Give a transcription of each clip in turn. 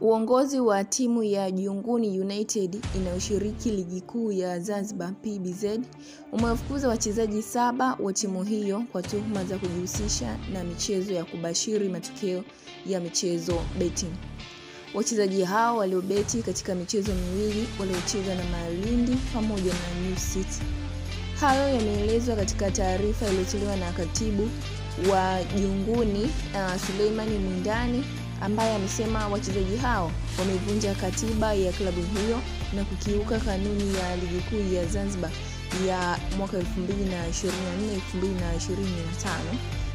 Uongozi wa timu ya Junguni United inayoshiriki ligi kuu ya Zanzibar PBZ umewafukuza wachezaji 7 wa timu hiyo kwa tuhuma za kujihusisha na michezo ya kubashiri matokeo ya michezo betting. Wachezaji hao waliobeti katika michezo miwili waliocheza na Malindi pamoja na New City. Hayo yameelezwa katika taarifa iliyotolewa na katibu wa Junguni Suleimani Mwindani, ambaye amesema wachezaji hao wamevunja katiba ya klabu hiyo na kukiuka kanuni ya ligi kuu ya Zanzibar ya mwaka 2024-2025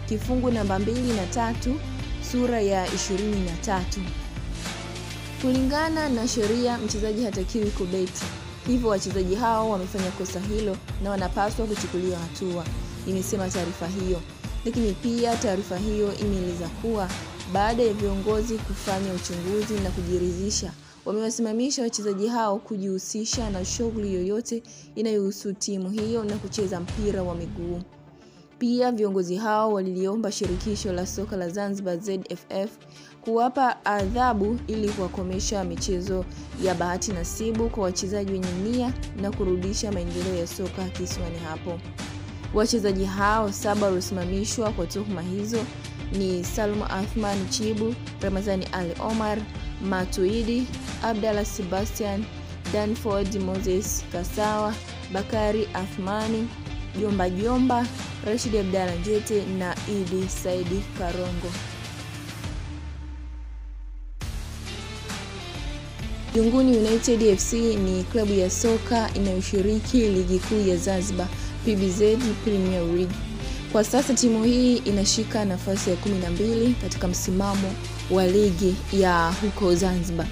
kifungu namba 2 na 3 sura ya 23. Kulingana na sheria, mchezaji hatakiwi kubeti. Hivyo wachezaji hao wamefanya kosa hilo na wanapaswa kuchukuliwa hatua, imesema taarifa hiyo. Lakini pia taarifa hiyo imeeleza kuwa baada ya viongozi kufanya uchunguzi na kujiridhisha, wamewasimamisha wachezaji hao kujihusisha na shughuli yoyote inayohusu timu hiyo na kucheza mpira wa miguu. Pia viongozi hao waliliomba shirikisho la soka la Zanzibar ZFF kuwapa adhabu ili kuwakomesha michezo ya bahati nasibu kwa wachezaji wenye nia na kurudisha maendeleo ya soka kisiwani hapo. Wachezaji hao 7 waliosimamishwa kwa tuhuma hizo ni Salma Athman Chibu, Ramazani Ali Omar, Matuidi, Abdallah Sebastian, Danford Moses Kasawa, Bakari Athmani, Jomba, Rashid Abdalla Jete na Idi Saidi Karongo. Junguni United FC ni klabu ya soka inayoshiriki ligi kuu ya Zanzibar PBZ Premier League. Kwa sasa timu hii inashika nafasi ya 12 katika msimamo wa ligi ya huko Zanzibar.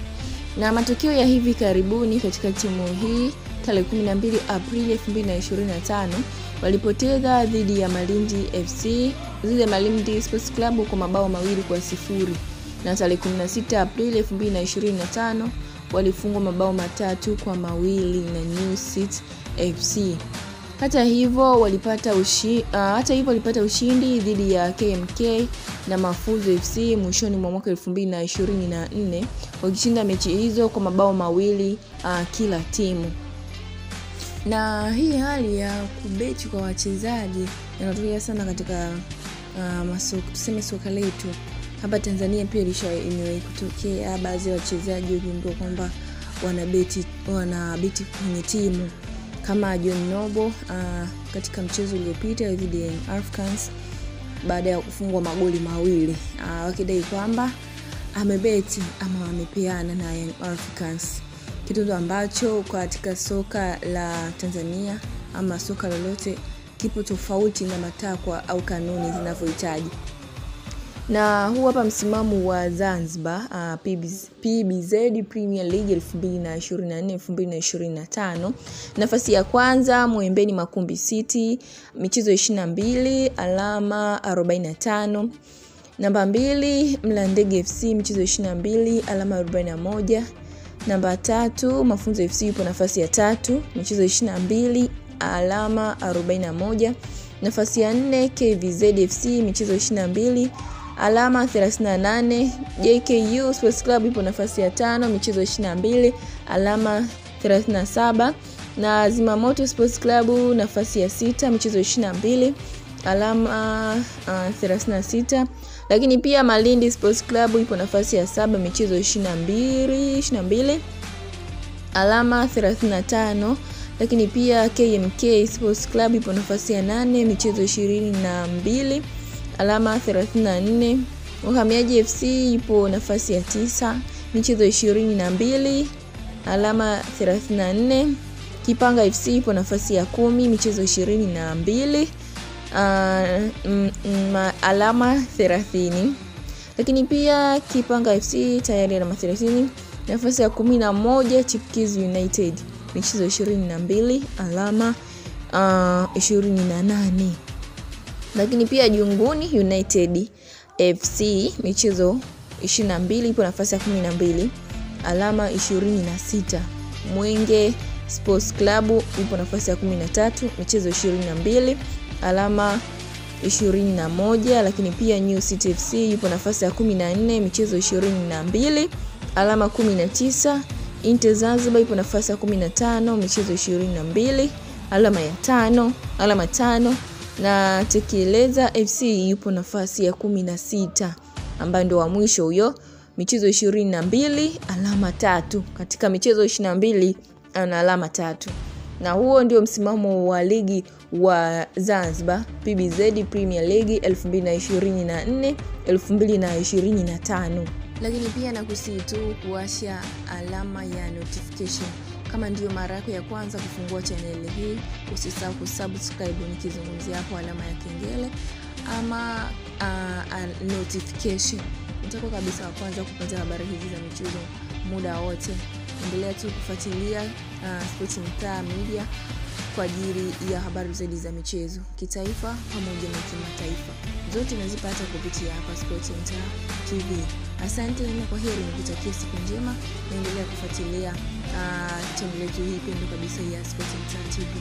Na matokeo ya hivi karibuni katika timu hii, tarehe 12 Aprili 2025 walipoteza dhidi ya Malindi FC, dhidi ya Malindi Sports Club kwa mabao 2-0. Na tarehe 16 Aprili 2025 walifungwa mabao 3-2 na New City FC. Hata hivyo walipata ushindi dhidi ya KMK na Mafuzo FC mwishoni mwa mwaka 2024, wakishinda mechi hizo kwa mabao 2 kila timu. Na hii hali ya kubeti kwa wachezaji inatokea sana katika tuseme soka letu hapa Tanzania. Pia imewahi kutokea baadhi ya wachezaji wengine kwamba wanabeti kwenye timu kama John Nobo katika mchezo uliopita dhidi ya Africans, baada ya kufungwa magoli 2 wakidai kwamba amebeti ama amepeana na Young Africans, kitu ambacho katika soka la Tanzania ama soka lolote kipo tofauti na matakwa au kanuni zinavyohitaji. Na huu hapa msimamo wa Zanzibar PBZ Premier League 2024-2025. Nafasi ya kwanza Muembeni Makumbi City, michezo 22, alama 45. Namba 2 Mlandege FC, michezo 22, alama 41. Namba 3 Mafunzo FC ipo nafasi ya 3, michezo 22, alama 41. Nafasi ya 4 KVZ FC, michezo 22, alama 38. JKU Sports Club ipo nafasi ya 5, michezo 22, alama 37. Na Zimamoto Sports Club nafasi ya 6, michezo 22, alama 36. Lakini pia Malindi Sports Club ipo nafasi ya 7, michezo 22, alama 35. Lakini pia KMK Sports Club ipo nafasi ya 8, michezo 22, alama 34. Uhamiaji FC ipo nafasi ya 9, michezo 22, alama 34. Kipanga FC ipo nafasi ya 10, michezo 22, alama 30. Lakini pia Kipanga FC tayari alama 30. Nafasi ya 11 Chipkizi United, michezo 22, alama 28. Lakini pia Junguni United FC michezo 22 ipo nafasi ya 12, alama 26. Mwenge Sports Club ipo nafasi ya 13, michezo 22, alama 21. Lakini pia New City FC ipo nafasi ya 14, michezo 22, alama 19. Inter Zanzibar ipo nafasi ya 15, michezo 22, alama 5. Na Tekeleza FC yupo nafasi ya 16, ambayo ndio wa mwisho huyo, michezo 22, alama 3. Katika michezo 22 ana alama 3. Na huo ndio msimamo wa ligi wa Zanzibar PBZ Premier League 2024-2025. Lakini pia nakusii tu kuwasha alama ya notification. Kama ndio mara yako ya kwanza kufungua channel hii, usisahau kusubscribe nikizungumzia hapo alama ya kengele ama notification. Utakuwa kabisa wa kwanza kupata habari hizi za michezo muda wote. Endelea tu kufuatilia Sports Mtaa Media kwa ajili ya habari zaidi za michezo kitaifa pamoja na kimataifa. Zote unazipata kupitia hapa Sports Mtaa TV. Asante na kwaheri, nikutakia siku njema. Endelea kufuatilia channel yetu hii pendwa kabisa ya Sports Mtaa TV.